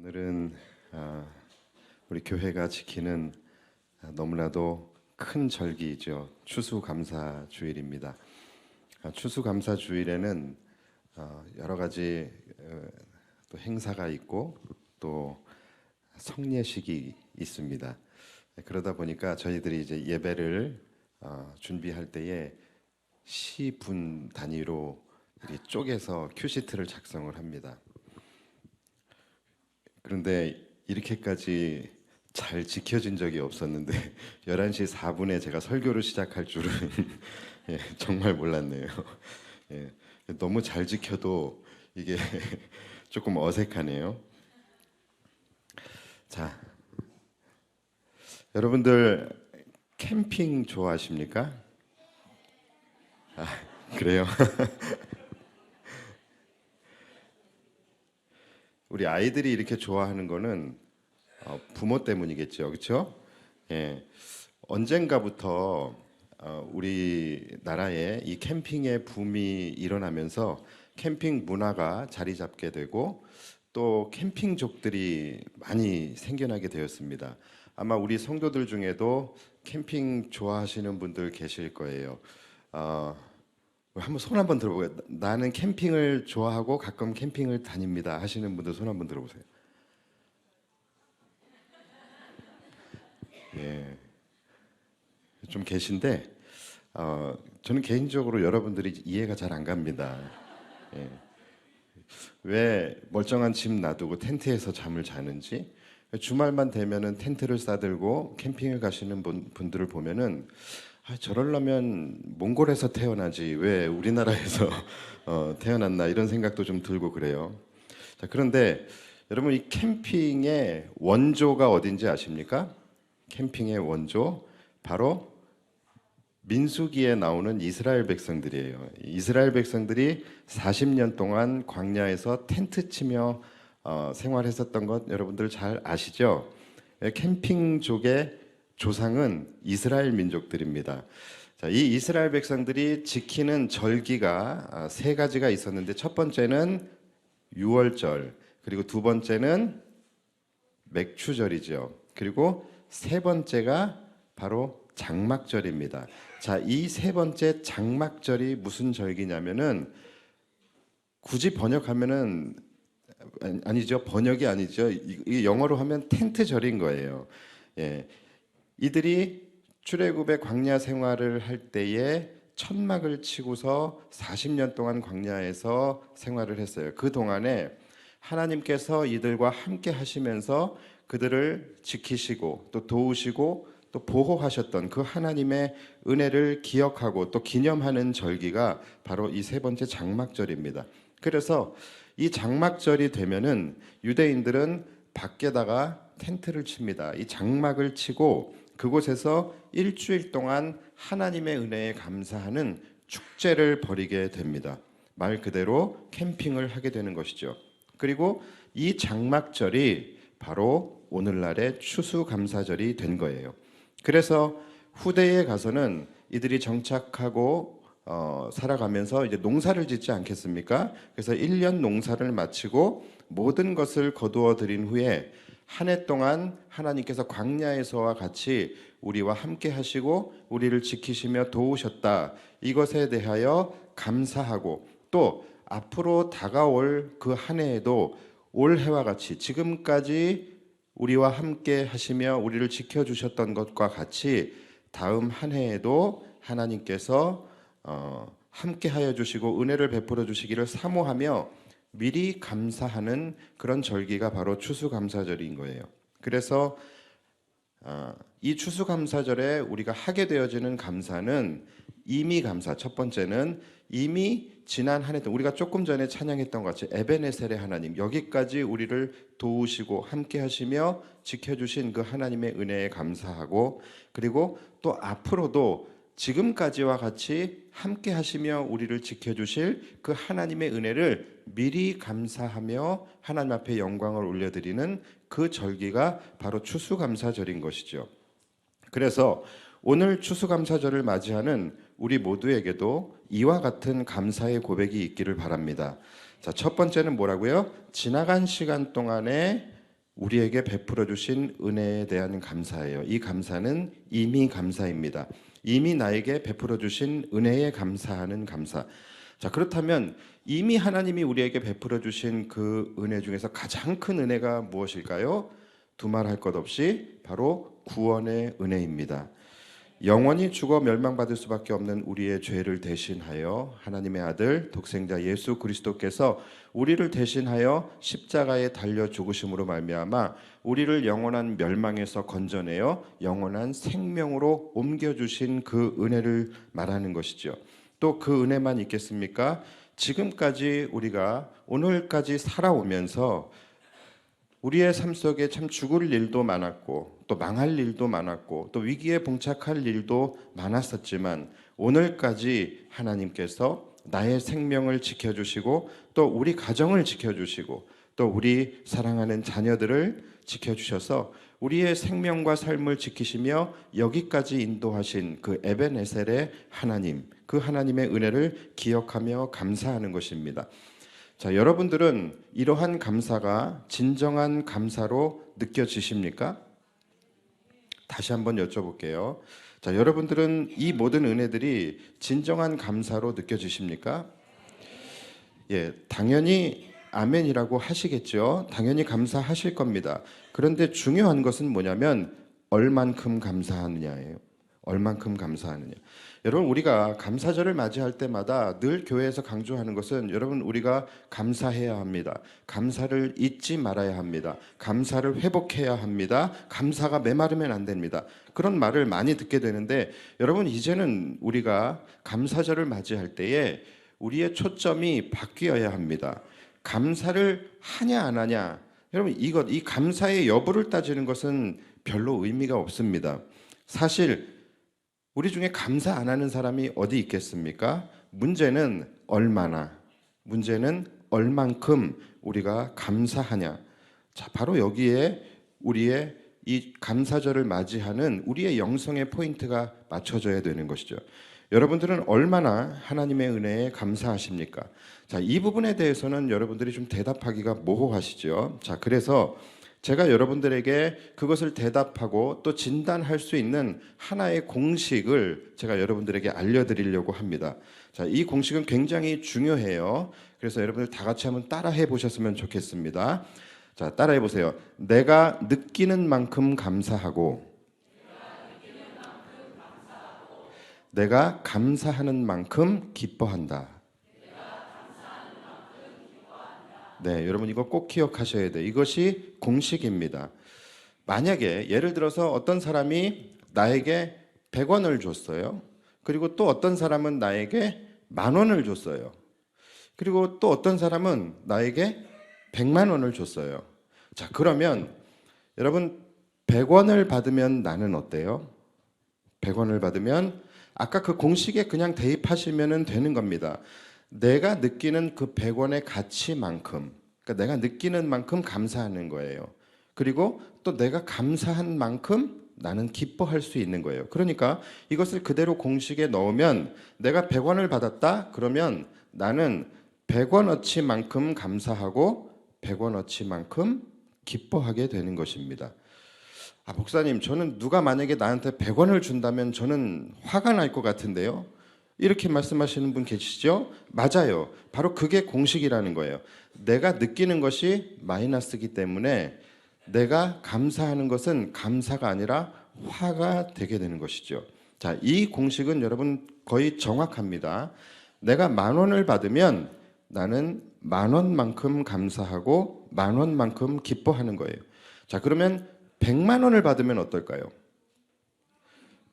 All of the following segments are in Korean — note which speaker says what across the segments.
Speaker 1: 오늘은 우리 교회가 지키는 너무나도 큰 절기이죠. 추수감사주일입니다. 추수감사주일에는 여러 가지 또 행사가 있고 또 성례식이 있습니다. 그러다 보니까 저희들이 이제 예배를 준비할 때에 시분 단위로 쪼개서 큐시트를 작성을 합니다. 그런데 이렇게까지 잘 지켜진 적이 없었는데 11시 4분에 제가 설교를 시작할 줄은 예, 정말 몰랐네요. 예, 너무 잘 지켜도 이게 조금 어색하네요. 자, 여러분들 캠핑 좋아하십니까? 그래요? 우리 아이들이 이렇게 좋아하는 거는 부모 때문이겠죠, 그렇죠? 예, 언젠가부터 우리나라에 이 캠핑의 붐이 일어나면서 캠핑 문화가 자리 잡게 되고 또 캠핑족들이 많이 생겨나게 되었습니다. 아마 우리 성도들 중에도 캠핑 좋아하시는 분들 계실 거예요. 한번 손 한번 들어보세요. 나는 캠핑을 좋아하고 가끔 캠핑을 다닙니다 하시는 분들 손 한번 들어보세요. 예, 좀 계신데 저는 개인적으로 여러분들이 이해가 잘 안 갑니다. 예, 왜 멀쩡한 집 놔두고 텐트에서 잠을 자는지, 주말만 되면은 텐트를 싸들고 캠핑을 가시는 분들을 보면은 저러려면 몽골에서 태어나지 왜 우리나라에서 태어났나 이런 생각도 좀 들고 그래요. 자, 그런데 여러분 이 캠핑의 원조가 어딘지 아십니까? 캠핑의 원조 바로 민수기에 나오는 이스라엘 백성들이에요. 이스라엘 백성들이 40년 동안 광야에서 텐트 치며 생활했었던 것 여러분들 잘 아시죠? 캠핑족의 조상은 이스라엘 민족들입니다. 자, 이 이스라엘 백성들이 지키는 절기가 세 가지가 있었는데 첫 번째는 유월절, 그리고 두 번째는 맥추절이죠. 그리고 세 번째가 바로 장막절입니다. 자, 이 세 번째 장막절이 무슨 절기냐면은 굳이 번역하면은 아니죠. 번역이 아니죠. 이 영어로 하면 텐트절인 거예요. 예. 이들이 출애굽의 광야 생활을 할 때에 천막을 치고서 40년 동안 광야에서 생활을 했어요. 그 동안에 하나님께서 이들과 함께 하시면서 그들을 지키시고 또 도우시고 또 보호하셨던 그 하나님의 은혜를 기억하고 또 기념하는 절기가 바로 이 세 번째 장막절입니다. 그래서 이 장막절이 되면은 유대인들은 밖에다가 텐트를 칩니다. 이 장막을 치고 그곳에서 일주일 동안 하나님의 은혜에 감사하는 축제를 벌이게 됩니다. 말 그대로 캠핑을 하게 되는 것이죠. 그리고 이 장막절이 바로 오늘날의 추수감사절이 된 거예요. 그래서 후대에 가서는 이들이 정착하고 살아가면서 이제 농사를 짓지 않겠습니까? 그래서 1년 농사를 마치고 모든 것을 거두어 들인 후에 한 해 동안 하나님께서 광야에서와 같이 우리와 함께 하시고 우리를 지키시며 도우셨다. 이것에 대하여 감사하고 또 앞으로 다가올 그 한 해에도 올해와 같이 지금까지 우리와 함께 하시며 우리를 지켜주셨던 것과 같이 다음 한 해에도 하나님께서 함께 하여 주시고 은혜를 베풀어 주시기를 사모하며 미리 감사하는 그런 절기가 바로 추수감사절인 거예요. 그래서 이 추수감사절에 우리가 하게 되어지는 감사는 이미 감사. 첫 번째는 이미 지난 한 해 동안 우리가 조금 전에 찬양했던 것 같이 에베네셀의 하나님, 여기까지 우리를 도우시고 함께 하시며 지켜주신 그 하나님의 은혜에 감사하고, 그리고 또 앞으로도 지금까지와 같이 함께 하시며 우리를 지켜주실 그 하나님의 은혜를 미리 감사하며 하나님 앞에 영광을 올려드리는 그 절기가 바로 추수감사절인 것이죠. 그래서 오늘 추수감사절을 맞이하는 우리 모두에게도 이와 같은 감사의 고백이 있기를 바랍니다. 자, 첫 번째는 뭐라고요? 지나간 시간 동안에 우리에게 베풀어 주신 은혜에 대한 감사예요. 이 감사는 이미 감사입니다. 이미 나에게 베풀어 주신 은혜에 감사하는 감사. 자, 그렇다면 이미 하나님이 우리에게 베풀어 주신 그 은혜 중에서 가장 큰 은혜가 무엇일까요? 두말할 것 없이 바로 구원의 은혜입니다. 영원히 죽어 멸망받을 수밖에 없는 우리의 죄를 대신하여 하나님의 아들 독생자 예수 그리스도께서 우리를 대신하여 십자가에 달려 죽으심으로 말미암아 우리를 영원한 멸망에서 건져내어 영원한 생명으로 옮겨주신 그 은혜를 말하는 것이죠. 또 그 은혜만 있겠습니까? 지금까지 우리가 오늘까지 살아오면서 우리의 삶 속에 참 죽을 일도 많았고 또 망할 일도 많았고 또 위기에 봉착할 일도 많았었지만 오늘까지 하나님께서 나의 생명을 지켜주시고 또 우리 가정을 지켜주시고 또 우리 사랑하는 자녀들을 지켜주셔서 우리의 생명과 삶을 지키시며 여기까지 인도하신 그 에벤에셀의 하나님, 그 하나님의 은혜를 기억하며 감사하는 것입니다. 자, 여러분들은 이러한 감사가 진정한 감사로 느껴지십니까? 다시 한번 여쭤볼게요. 자, 여러분들은 이 모든 은혜들이 진정한 감사로 느껴지십니까? 예, 당연히 아멘이라고 하시겠죠. 당연히 감사하실 겁니다. 그런데 중요한 것은 뭐냐면 얼만큼 감사하느냐예요. 얼만큼 감사하느냐. 여러분, 우리가 감사절을 맞이할 때마다 늘 교회에서 강조하는 것은 여러분, 우리가 감사해야 합니다. 감사를 잊지 말아야 합니다. 감사를 회복해야 합니다. 감사가 메마르면 안 됩니다. 그런 말을 많이 듣게 되는데 여러분, 이제는 우리가 감사절을 맞이할 때에 우리의 초점이 바뀌어야 합니다. 감사를 하냐 안 하냐, 여러분, 이 감사의 여부를 따지는 것은 별로 의미가 없습니다. 사실 우리 중에 감사 안 하는 사람이 어디 있겠습니까? 문제는 얼마나, 문제는 얼만큼 우리가 감사하냐. 자, 바로 여기에 우리의 이 감사절을 맞이하는 우리의 영성의 포인트가 맞춰져야 되는 것이죠. 여러분들은 얼마나 하나님의 은혜에 감사하십니까? 자, 이 부분에 대해서는 여러분들이 좀 대답하기가 모호하시죠. 자, 그래서 제가 여러분들에게 그것을 대답하고 또 진단할 수 있는 하나의 공식을 제가 여러분들에게 알려드리려고 합니다. 자, 이 공식은 굉장히 중요해요. 그래서 여러분들 다 같이 한번 따라해 보셨으면 좋겠습니다. 자, 따라해 보세요. 내가 느끼는 만큼 감사하고 내가 감사하는 만큼 기뻐한다. 네, 여러분 이거 꼭 기억하셔야 돼요. 이것이 공식입니다. 만약에 예를 들어서 어떤 사람이 나에게 100원을 줬어요. 그리고 또 어떤 사람은 나에게 10,000원을 줬어요. 그리고 또 어떤 사람은 나에게 100만 원을 줬어요. 자, 그러면 여러분 100원을 받으면 나는 어때요? 100원을 받으면 아까 그 공식에 그냥 대입하시면 되는 겁니다. 내가 느끼는 그 100원의 가치만큼, 그러니까 내가 느끼는 만큼 감사하는 거예요. 그리고 또 내가 감사한 만큼 나는 기뻐할 수 있는 거예요. 그러니까 이것을 그대로 공식에 넣으면 내가 100원을 받았다? 그러면 나는 100원어치만큼 감사하고 100원어치만큼 기뻐하게 되는 것입니다. 아, 목사님, 저는 누가 만약에 나한테 100원을 준다면 저는 화가 날 것 같은데요. 이렇게 말씀하시는 분 계시죠? 맞아요. 바로 그게 공식이라는 거예요. 내가 느끼는 것이 마이너스이기 때문에 내가 감사하는 것은 감사가 아니라 화가 되게 되는 것이죠. 자, 이 공식은 여러분 거의 정확합니다. 내가 10,000원을 받으면 나는 10,000원만큼 감사하고 10,000원만큼 기뻐하는 거예요. 자, 그러면 100만 원을 받으면 어떨까요?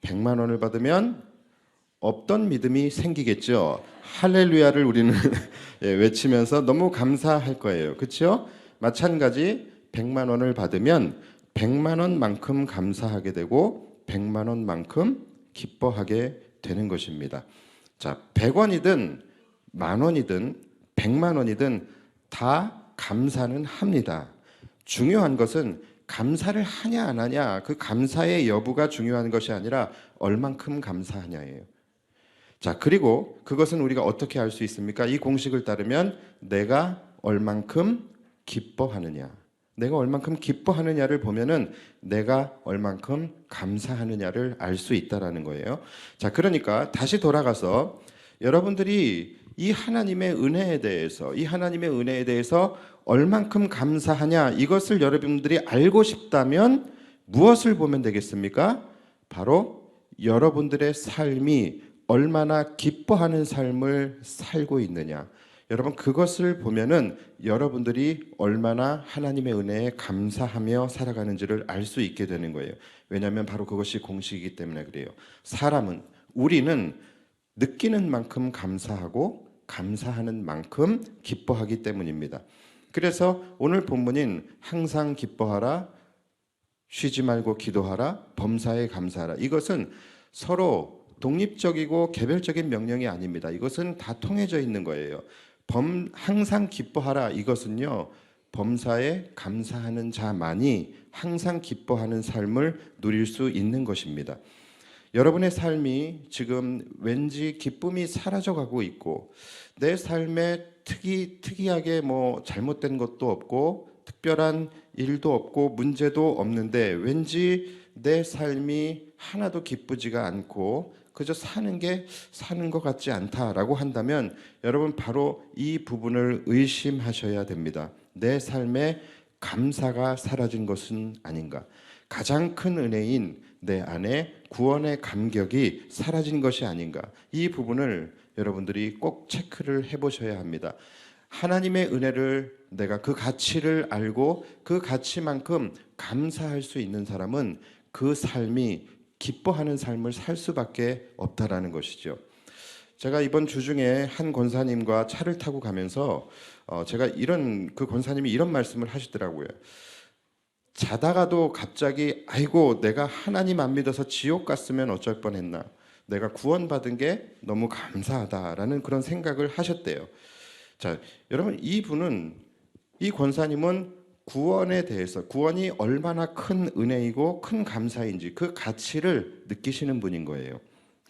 Speaker 1: 100만 원을 받으면 없던 믿음이 생기겠죠. 할렐루야를 우리는 외치면서 너무 감사할 거예요. 그렇죠? 마찬가지 100만 원을 받으면 100만 원만큼 감사하게 되고 100만 원만큼 기뻐하게 되는 것입니다. 자, 100원이든 10,000원이든 100만 원이든 다 감사는 합니다. 중요한 것은 감사를 하냐 안 하냐, 그 감사의 여부가 중요한 것이 아니라 얼만큼 감사하냐예요. 자, 그리고 그것은 우리가 어떻게 알 수 있습니까? 이 공식을 따르면 내가 얼만큼 기뻐하느냐, 내가 얼만큼 기뻐하느냐를 보면은 내가 얼만큼 감사하느냐를 알 수 있다라는 거예요. 자, 그러니까 다시 돌아가서 여러분들이 이 하나님의 은혜에 대해서 얼만큼 감사하냐 이것을 여러분들이 알고 싶다면 무엇을 보면 되겠습니까? 바로 여러분들의 삶이 얼마나 기뻐하는 삶을 살고 있느냐. 여러분 그것을 보면은 여러분들이 얼마나 하나님의 은혜에 감사하며 살아가는지를 알 수 있게 되는 거예요. 왜냐하면 바로 그것이 공식이기 때문에 그래요. 우리는 느끼는 만큼 감사하고 감사하는 만큼 기뻐하기 때문입니다. 그래서 오늘 본문인 항상 기뻐하라, 쉬지 말고 기도하라, 범사에 감사하라. 이것은 서로 독립적이고 개별적인 명령이 아닙니다. 이것은 다 통해져 있는 거예요. 항상 기뻐하라. 이것은요, 범사에 감사하는 자만이 항상 기뻐하는 삶을 누릴 수 있는 것입니다. 여러분의 삶이 지금 왠지 기쁨이 사라져가고 있고 내 삶에 특이하게 뭐 잘못된 것도 없고 특별한 일도 없고 문제도 없는데 왠지 내 삶이 하나도 기쁘지가 않고 그저 사는 것 같지 않다라고 한다면 여러분 바로 이 부분을 의심하셔야 됩니다. 내 삶에 감사가 사라진 것은 아닌가? 가장 큰 은혜인 내 안에 구원의 감격이 사라진 것이 아닌가? 이 부분을 여러분들이 꼭 체크를 해보셔야 합니다. 하나님의 은혜를 내가 그 가치를 알고 그 가치만큼 감사할 수 있는 사람은 그 삶이 기뻐하는 삶을 살 수밖에 없다라는 것이죠. 제가 이번 주 중에 한 권사님과 차를 타고 가면서 제가 그 권사님이 이런 말씀을 하시더라고요. 자다가도 갑자기 아이고 내가 하나님 안 믿어서 지옥 갔으면 어쩔 뻔했나, 내가 구원받은 게 너무 감사하다라는 그런 생각을 하셨대요. 자, 여러분 이 권사님은 구원에 대해서 구원이 얼마나 큰 은혜이고 큰 감사인지 그 가치를 느끼시는 분인 거예요.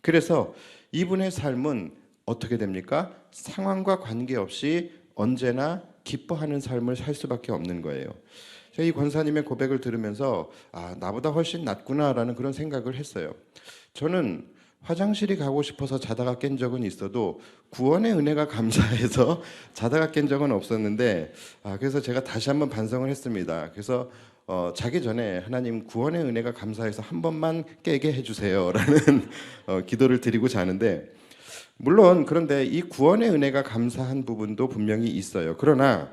Speaker 1: 그래서 이분의 삶은 어떻게 됩니까? 상황과 관계없이 언제나 기뻐하는 삶을 살 수밖에 없는 거예요. 제가 이 권사님의 고백을 들으면서 나보다 훨씬 낫구나라는 그런 생각을 했어요. 저는 화장실이 가고 싶어서 자다가 깬 적은 있어도 구원의 은혜가 감사해서 자다가 깬 적은 없었는데 그래서 제가 다시 한번 반성을 했습니다. 그래서 자기 전에 하나님 구원의 은혜가 감사해서 한 번만 깨게 해주세요라는 기도를 드리고 자는데, 물론 그런데 이 구원의 은혜가 감사한 부분도 분명히 있어요. 그러나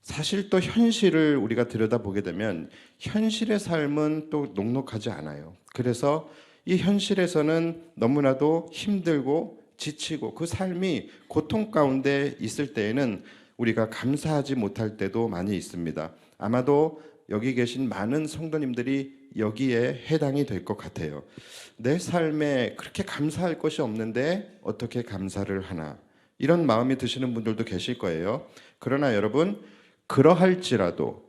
Speaker 1: 사실 또 현실을 우리가 들여다보게 되면 현실의 삶은 또 녹록하지 않아요. 그래서 이 현실에서는 너무나도 힘들고 지치고 그 삶이 고통 가운데 있을 때에는 우리가 감사하지 못할 때도 많이 있습니다. 아마도 여기 계신 많은 성도님들이 여기에 해당이 될 것 같아요. 내 삶에 그렇게 감사할 것이 없는데 어떻게 감사를 하나, 이런 마음이 드시는 분들도 계실 거예요. 그러나 여러분, 그러할지라도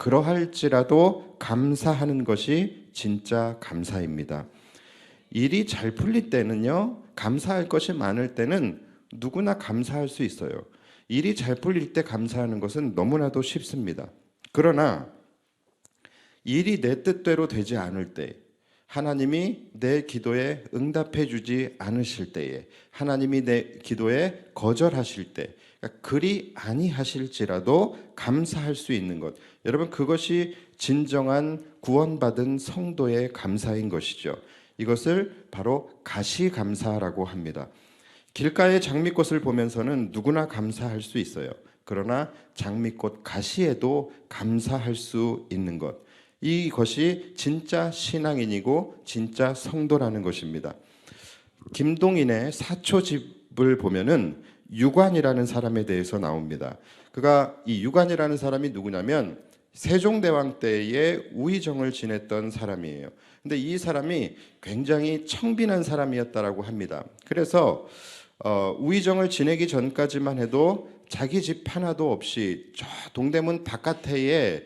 Speaker 1: 감사하는 것이 진짜 감사입니다. 일이 잘 풀릴 때는요, 감사할 것이 많을 때는 누구나 감사할 수 있어요. 일이 잘 풀릴 때 감사하는 것은 너무나도 쉽습니다. 그러나 일이 내 뜻대로 되지 않을 때, 하나님이 내 기도에 응답해 주지 않으실 때에, 하나님이 내 기도에 거절하실 때, 그러니까 그리 아니하실지라도 감사할 수 있는 것, 여러분 그것이 진정한 구원받은 성도의 감사인 것이죠. 이것을 바로 가시감사라고 합니다. 길가의 장미꽃을 보면서는 누구나 감사할 수 있어요. 그러나 장미꽃 가시에도 감사할 수 있는 것, 이것이 진짜 신앙인이고 진짜 성도라는 것입니다. 김동인의 사초집을 보면은 유관이라는 사람에 대해서 나옵니다. 이 유관이라는 사람이 누구냐면 세종대왕 때에 우의정을 지냈던 사람이에요. 근데 이 사람이 굉장히 청빈한 사람이었다라고 합니다. 그래서 우의정을 지내기 전까지만 해도 자기 집 하나도 없이 저 동대문 바깥에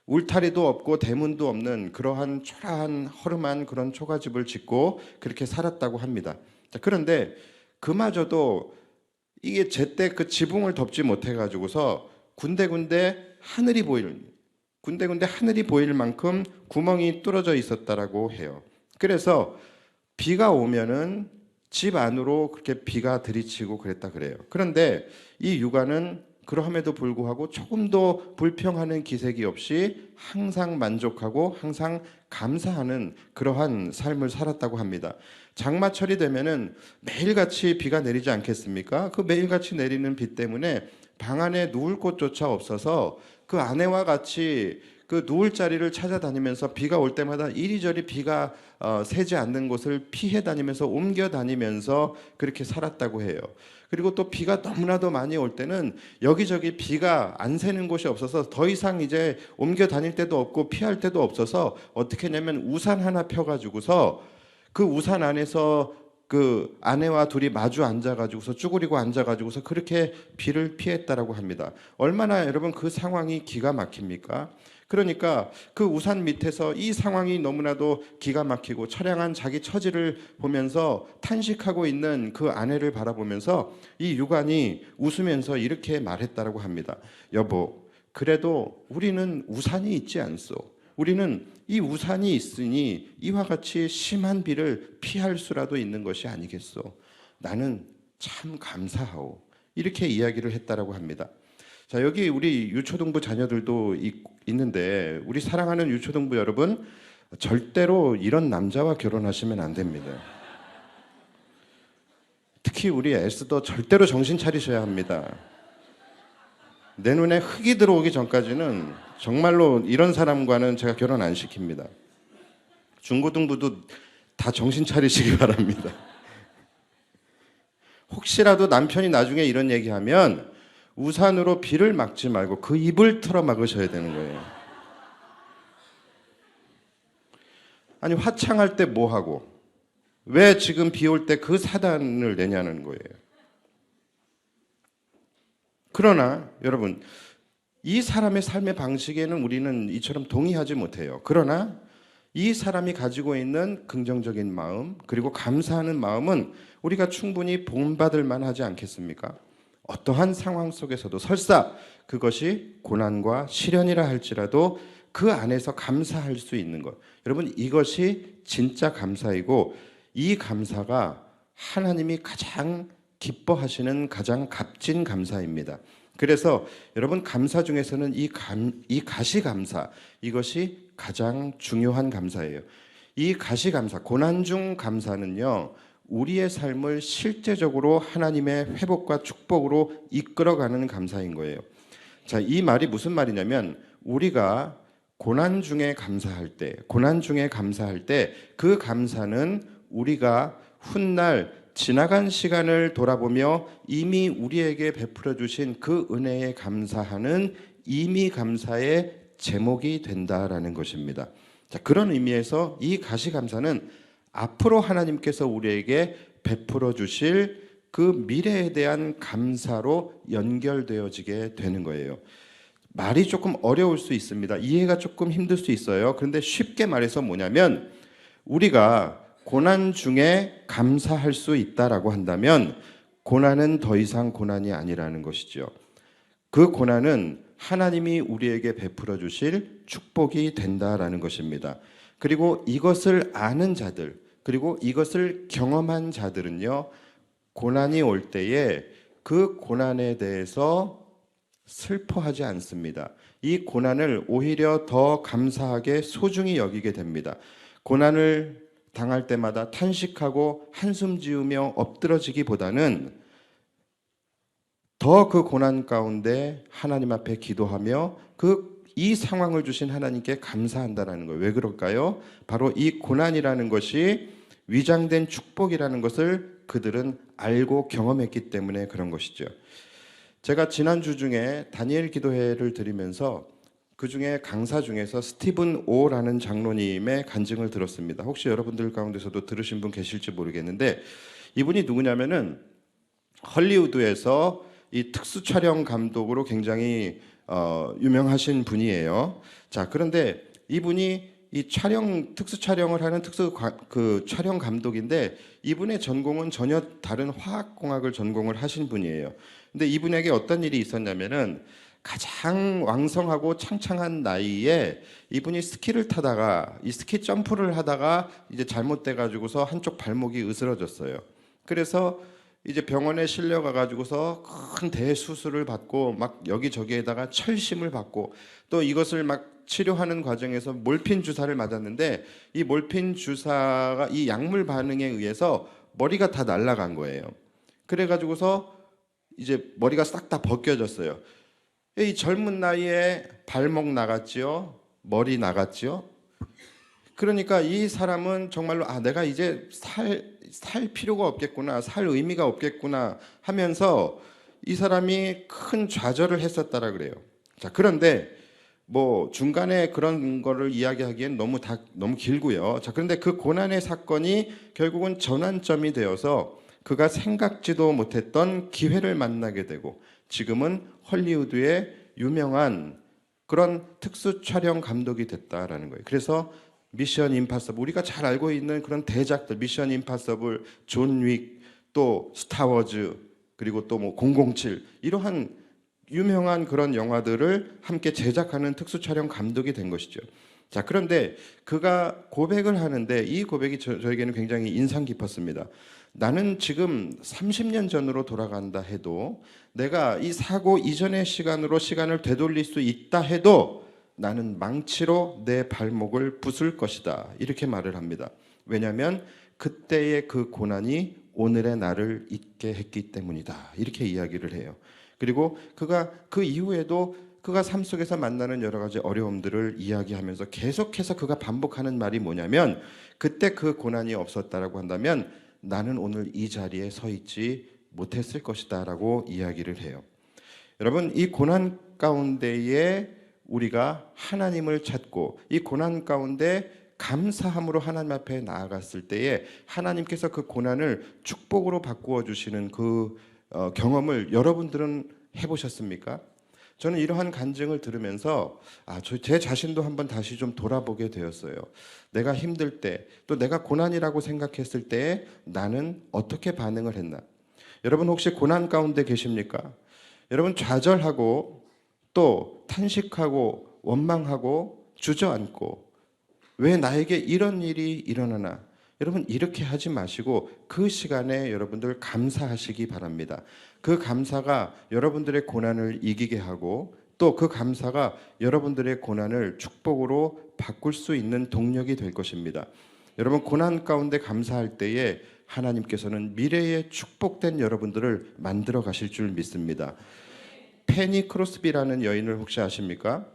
Speaker 1: 울타리도 없고 대문도 없는 그러한 초라한 허름한 그런 초가집을 짓고 그렇게 살았다고 합니다. 자, 그런데 그마저도 이게 제때 그 지붕을 덮지 못해 가지고서 군데군데 하늘이 보이는, 군데군데 하늘이 보일 만큼 구멍이 뚫어져 있었다라고 해요. 그래서 비가 오면은 집 안으로 그렇게 비가 들이치고 그랬다 그래요. 그런데 이 유가는 그러함에도 불구하고 조금도 불평하는 기색이 없이 항상 만족하고 항상 감사하는 그러한 삶을 살았다고 합니다. 장마철이 되면은 매일같이 비가 내리지 않겠습니까? 그 매일같이 내리는 비 때문에 방 안에 누울 곳조차 없어서 그 아내와 같이 그 누울 자리를 찾아다니면서 비가 올 때마다 이리저리 비가 새지 않는 곳을 피해 다니면서 옮겨 다니면서 그렇게 살았다고 해요. 그리고 또 비가 너무나도 많이 올 때는 여기저기 비가 안 새는 곳이 없어서 더 이상 이제 옮겨 다닐 데도 없고 피할 데도 없어서 어떻게 했냐면 우산 하나 펴가지고서 그 우산 안에서 그 아내와 둘이 마주 앉아가지고서 쭈그리고 앉아가지고서 그렇게 비를 피했다라고 합니다. 얼마나 여러분 그 상황이 기가 막힙니까? 그러니까 그 우산 밑에서 이 상황이 너무나도 기가 막히고 처량한 자기 처지를 보면서 탄식하고 있는 그 아내를 바라보면서 이 유관이 웃으면서 이렇게 말했다라고 합니다. 여보, 그래도 우리는 우산이 있지 않소. 우리는 이 우산이 있으니 이와 같이 심한 비를 피할 수라도 있는 것이 아니겠소. 나는 참 감사하오. 이렇게 이야기를 했다라고 합니다. 자, 여기 우리 유초등부 자녀들도 있는데 우리 사랑하는 유초등부 여러분, 절대로 이런 남자와 결혼하시면 안 됩니다. 특히 우리 에스더 절대로 정신 차리셔야 합니다. 내 눈에 흙이 들어오기 전까지는 정말로 이런 사람과는 제가 결혼 안 시킵니다. 중고등부도 다 정신 차리시기 바랍니다. 혹시라도 남편이 나중에 이런 얘기하면 우산으로 비를 막지 말고 그 입을 틀어 막으셔야 되는 거예요. 아니, 화창할 때 뭐 하고 왜 지금 비 올 때 그 사단을 내냐는 거예요. 그러나 여러분, 이 사람의 삶의 방식에는 우리는 이처럼 동의하지 못해요. 그러나 이 사람이 가지고 있는 긍정적인 마음, 그리고 감사하는 마음은 우리가 충분히 본받을 만하지 않겠습니까? 어떠한 상황 속에서도 설사 그것이 고난과 시련이라 할지라도 그 안에서 감사할 수 있는 것, 여러분, 이것이 진짜 감사이고 이 감사가 하나님이 가장 기뻐하시는 가장 값진 감사입니다. 그래서 여러분, 감사 중에서는 이 가시감사, 이것이 가장 중요한 감사예요. 이 가시감사, 고난 중 감사는요, 우리의 삶을 실제적으로 하나님의 회복과 축복으로 이끌어가는 감사인 거예요. 자, 이 말이 무슨 말이냐면, 우리가 고난 중에 감사할 때, 그 감사는 우리가 훗날 지나간 시간을 돌아보며 이미 우리에게 베풀어 주신 그 은혜에 감사하는 이미 감사의 제목이 된다라는 것입니다. 자, 그런 의미에서 이 가시감사는 앞으로 하나님께서 우리에게 베풀어 주실 그 미래에 대한 감사로 연결되어지게 되는 거예요. 말이 조금 어려울 수 있습니다. 이해가 조금 힘들 수 있어요. 그런데 쉽게 말해서 뭐냐면, 우리가 고난 중에 감사할 수 있다라고 한다면 고난은 더 이상 고난이 아니라는 것이죠. 그 고난은 하나님이 우리에게 베풀어 주실 축복이 된다라는 것입니다. 그리고 이것을 아는 자들, 그리고 이것을 경험한 자들은요, 고난이 올 때에 그 고난에 대해서 슬퍼하지 않습니다. 이 고난을 오히려 더 감사하게 소중히 여기게 됩니다. 고난을 당할 때마다 탄식하고 한숨 지으며 엎드러지기보다는 더 그 고난 가운데 하나님 앞에 기도하며 이 상황을 주신 하나님께 감사한다라는 거예요. 왜 그럴까요? 바로 이 고난이라는 것이 위장된 축복이라는 것을 그들은 알고 경험했기 때문에 그런 것이죠. 제가 지난주 중에 다니엘 기도회를 드리면서 그 중에 강사 중에서 스티븐 오라는 장로님의 간증을 들었습니다. 혹시 여러분들 가운데서도 들으신 분 계실지 모르겠는데, 이분이 누구냐면은 헐리우드에서 이 특수 촬영 감독으로 굉장히 유명하신 분이에요. 자, 그런데 이분이 이 특수 촬영을 하는 촬영 감독인데, 이분의 전공은 전혀 다른 화학공학을 전공을 하신 분이에요. 근데 이분에게 어떤 일이 있었냐면은 가장 왕성하고 창창한 나이에 이분이 스키를 타다가 이 스키 점프를 하다가 이제 잘못돼 가지고서 한쪽 발목이 으스러졌어요. 그래서 이제 병원에 실려가 가지고서 큰 대수술을 받고 막 여기저기에다가 철심을 받고 또 이것을 막 치료하는 과정에서 몰핀 주사를 맞았는데 이 몰핀 주사가 이 약물 반응에 의해서 머리가 다 날아간 거예요. 그래 가지고서 이제 머리가 싹 다 벗겨졌어요. 이 젊은 나이에 발목 나갔지요. 머리 나갔지요. 그러니까 이 사람은 정말로 내가 이제 살 필요가 없겠구나, 살 의미가 없겠구나 하면서 이 사람이 큰 좌절을 했었다라 그래요. 자, 그런데 뭐 중간에 그런 거를 이야기하기엔 너무 길고요. 자, 그런데 그 고난의 사건이 결국은 전환점이 되어서 그가 생각지도 못했던 기회를 만나게 되고 지금은 헐리우드의 유명한 그런 특수 촬영 감독이 됐다라는 거예요. 그래서 미션 임파서블, 우리가 잘 알고 있는 그런 대작들, 미션 임파서블, 존 윅, 또 스타워즈, 그리고 또 뭐 007 이러한 유명한 그런 영화들을 함께 제작하는 특수 촬영 감독이 된 것이죠. 자, 그런데 그가 고백을 하는데 이 고백이 저에게는 굉장히 인상 깊었습니다. 나는 지금 30년 전으로 돌아간다 해도 내가 이 사고 이전의 시간을 되돌릴 수 있다 해도 나는 망치로 내 발목을 부술 것이다. 이렇게 말을 합니다. 왜냐하면 그때의 그 고난이 오늘의 나를 있게 했기 때문이다. 이렇게 이야기를 해요. 그리고 그가 그 이후에도 그가 삶 속에서 만나는 여러 가지 어려움들을 이야기하면서 계속해서 그가 반복하는 말이 뭐냐면 그때 그 고난이 없었다라고 한다면 나는 오늘 이 자리에 서 있지 못했을 것이다 라고 이야기를 해요. 여러분, 이 고난 가운데에 우리가 하나님을 찾고 이 고난 가운데 감사함으로 하나님 앞에 나아갔을 때에 하나님께서 그 고난을 축복으로 바꾸어 주시는 그 경험을 여러분들은 해보셨습니까? 저는 이러한 간증을 들으면서 제 자신도 한번 다시 좀 돌아보게 되었어요. 내가 힘들 때, 또 내가 고난이라고 생각했을 때에 나는 어떻게 반응을 했나? 여러분 혹시 고난 가운데 계십니까? 여러분 좌절하고 또 탄식하고 원망하고 주저앉고 왜 나에게 이런 일이 일어나나? 여러분 이렇게 하지 마시고 그 시간에 여러분들 감사하시기 바랍니다. 그 감사가 여러분들의 고난을 이기게 하고 또 그 감사가 여러분들의 고난을 축복으로 바꿀 수 있는 동력이 될 것입니다. 여러분 고난 가운데 감사할 때에 하나님께서는 미래의 축복된 여러분들을 만들어 가실 줄 믿습니다. 페니 크로스비라는 여인을 혹시 아십니까?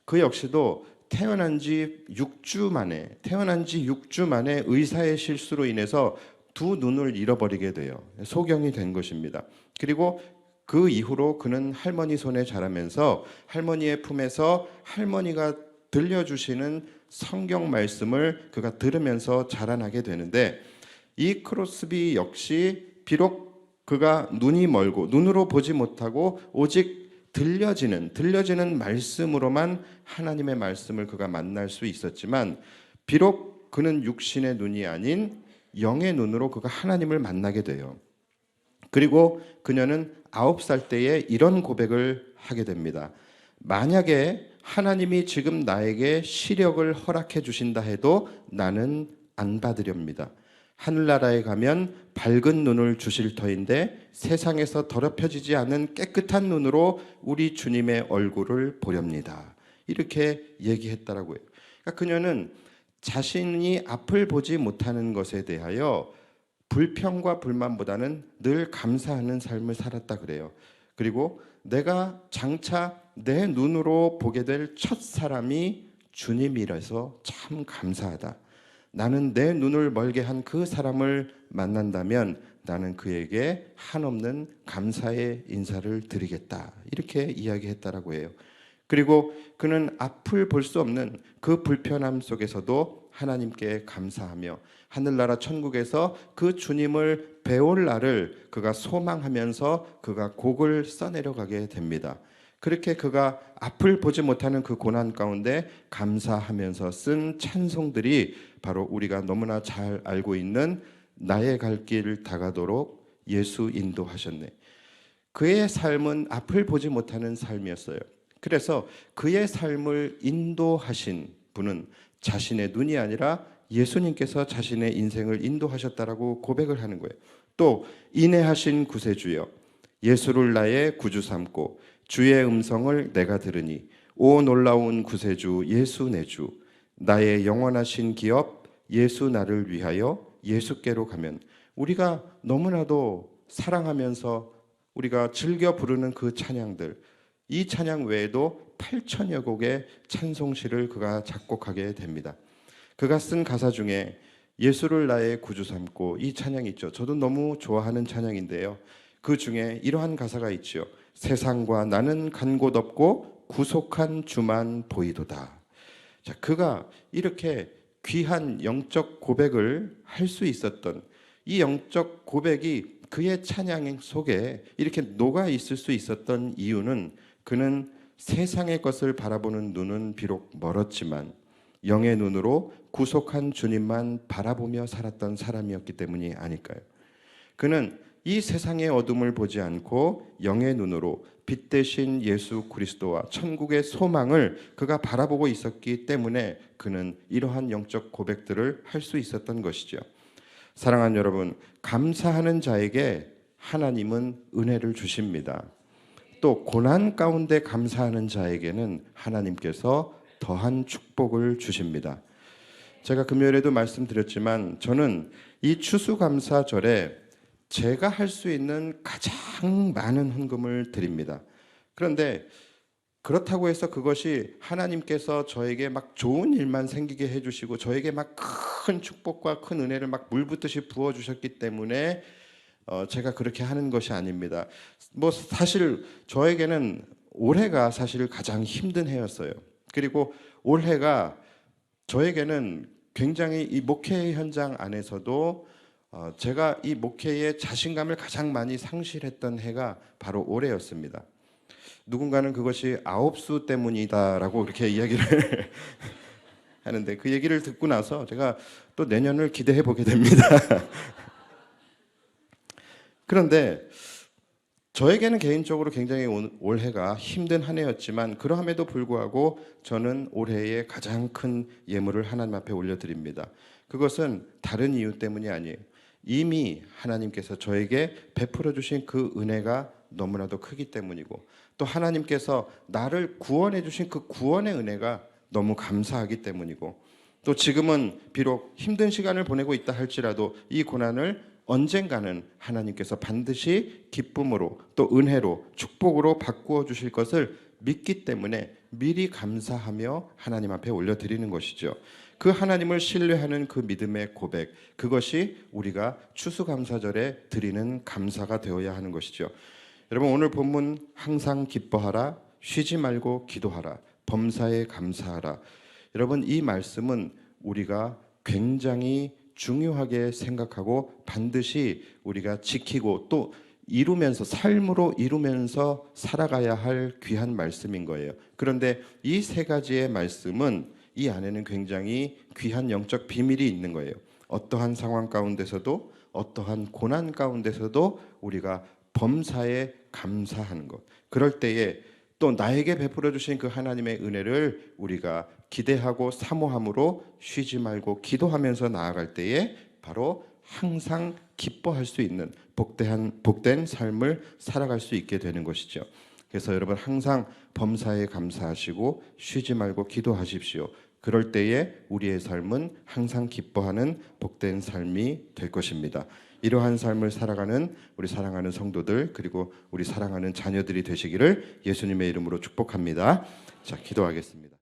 Speaker 1: 그 역시도 태어난 지 6주 만에 의사의 실수로 인해서 두 눈을 잃어버리게 돼요. 소경이 된 것입니다. 그리고 그 이후로 그는 할머니 손에 자라면서 할머니의 품에서 할머니가 들려주시는 성경 말씀을 그가 들으면서 자라나게 되는데 이 크로스비 역시 비록 그가 눈이 멀고 눈으로 보지 못하고 오직 들려지는 말씀으로만 하나님의 말씀을 그가 만날 수 있었지만 비록 그는 육신의 눈이 아닌 영의 눈으로 그가 하나님을 만나게 돼요. 그리고 그녀는 9살 때에 이런 고백을 하게 됩니다. 만약에 하나님이 지금 나에게 시력을 허락해 주신다 해도 나는 안 받으렵니다. 하늘나라에 가면 밝은 눈을 주실 터인데 세상에서 더럽혀지지 않은 깨끗한 눈으로 우리 주님의 얼굴을 보렵니다. 이렇게 얘기했다라고요. 그러니까 그녀는 자신이 앞을 보지 못하는 것에 대하여 불평과 불만보다는 늘 감사하는 삶을 살았다 그래요. 그리고 내가 장차 내 눈으로 보게 될 첫 사람이 주님이라서 참 감사하다. 나는 내 눈을 멀게 한 그 사람을 만난다면 나는 그에게 한없는 감사의 인사를 드리겠다. 이렇게 이야기했다라고 해요. 그리고 그는 앞을 볼 수 없는 그 불편함 속에서도 하나님께 감사하며 하늘나라 천국에서 그 주님을 배울 날을 그가 소망하면서 그가 곡을 써내려가게 됩니다. 그렇게 그가 앞을 보지 못하는 그 고난 가운데 감사하면서 쓴 찬송들이 바로 우리가 너무나 잘 알고 있는 나의 갈 길 다가도록 예수 인도하셨네. 그의 삶은 앞을 보지 못하는 삶이었어요. 그래서 그의 삶을 인도하신 분은 자신의 눈이 아니라 예수님께서 자신의 인생을 인도하셨다라고 고백을 하는 거예요. 또 인내하신 구세주여, 예수를 나의 구주 삼고 주의 음성을 내가 들으니 오 놀라운 구세주 예수 내 주, 나의 영원하신 기업 예수 나를 위하여 예수께로 가면, 우리가 너무나도 사랑하면서 우리가 즐겨 부르는 그 찬양들, 이 찬양 외에도 8천여 곡의 찬송시를 그가 작곡하게 됩니다. 그가 쓴 가사 중에 예수를 나의 구주 삼고, 이 찬양이 있죠. 저도 너무 좋아하는 찬양인데요. 그 중에 이러한 가사가 있죠. 세상과 나는 간 곳 없고 구속한 주만 보이도다. 자, 그가 이렇게 귀한 영적 고백을 할 수 있었던 이 영적 고백이 그의 찬양 속에 이렇게 녹아 있을 수 있었던 이유는, 그는 세상의 것을 바라보는 눈은 비록 멀었지만 영의 눈으로 구속한 주님만 바라보며 살았던 사람이었기 때문이 아닐까요? 그는 이 세상의 어둠을 보지 않고 영의 눈으로 빛 대신 예수 그리스도와 천국의 소망을 그가 바라보고 있었기 때문에 그는 이러한 영적 고백들을 할 수 있었던 것이죠. 사랑하는 여러분, 감사하는 자에게 하나님은 은혜를 주십니다. 또 고난 가운데 감사하는 자에게는 하나님께서 더한 축복을 주십니다. 제가 금요일에도 말씀드렸지만 저는 이 추수감사절에 제가 할 수 있는 가장 많은 헌금을 드립니다. 그런데 그렇다고 해서 그것이 하나님께서 저에게 막 좋은 일만 생기게 해주시고 저에게 막 큰 축복과 큰 은혜를 막 물붓듯이 부어주셨기 때문에 제가 그렇게 하는 것이 아닙니다. 뭐 사실 저에게는 올해가 사실 가장 힘든 해였어요. 그리고 올해가 저에게는 굉장히 이 목회 현장 안에서도 제가 이 목회의 자신감을 가장 많이 상실했던 해가 바로 올해였습니다. 누군가는 그것이 아홉수 때문이다라고 이렇게 이야기를 하는데, 그 얘기를 듣고 나서 제가 또 내년을 기대해 보게 됩니다. 그런데 저에게는 개인적으로 굉장히 올해가 힘든 한 해였지만 그러함에도 불구하고 저는 올해의 가장 큰 예물을 하나님 앞에 올려드립니다. 그것은 다른 이유 때문이 아니에요. 이미 하나님께서 저에게 베풀어 주신 그 은혜가 너무나도 크기 때문이고, 또 하나님께서 나를 구원해 주신 그 구원의 은혜가 너무 감사하기 때문이고, 또 지금은 비록 힘든 시간을 보내고 있다 할지라도 이 고난을 언젠가는 하나님께서 반드시 기쁨으로 또 은혜로 축복으로 바꾸어 주실 것을 믿기 때문에 미리 감사하며 하나님 앞에 올려드리는 것이죠. 그 하나님을 신뢰하는 그 믿음의 고백, 그것이 우리가 추수감사절에 드리는 감사가 되어야 하는 것이죠. 여러분, 오늘 본문 항상 기뻐하라, 쉬지 말고 기도하라, 범사에 감사하라. 여러분, 이 말씀은 우리가 굉장히 중요하게 생각하고 반드시 우리가 지키고 또 이루면서, 삶으로 이루면서 살아가야 할 귀한 말씀인 거예요. 그런데 이 세 가지의 말씀은 이 안에는 굉장히 귀한 영적 비밀이 있는 거예요. 어떠한 상황 가운데서도, 어떠한 고난 가운데서도 우리가 범사에 감사하는 것, 그럴 때에 또 나에게 베풀어 주신 그 하나님의 은혜를 우리가 기대하고 사모함으로 쉬지 말고 기도하면서 나아갈 때에 바로 항상 기뻐할 수 있는 복된 삶을 살아갈 수 있게 되는 것이죠. 그래서 여러분, 항상 범사에 감사하시고 쉬지 말고 기도하십시오. 그럴 때에 우리의 삶은 항상 기뻐하는 복된 삶이 될 것입니다. 이러한 삶을 살아가는 우리 사랑하는 성도들, 그리고 우리 사랑하는 자녀들이 되시기를 예수님의 이름으로 축복합니다. 자, 기도하겠습니다.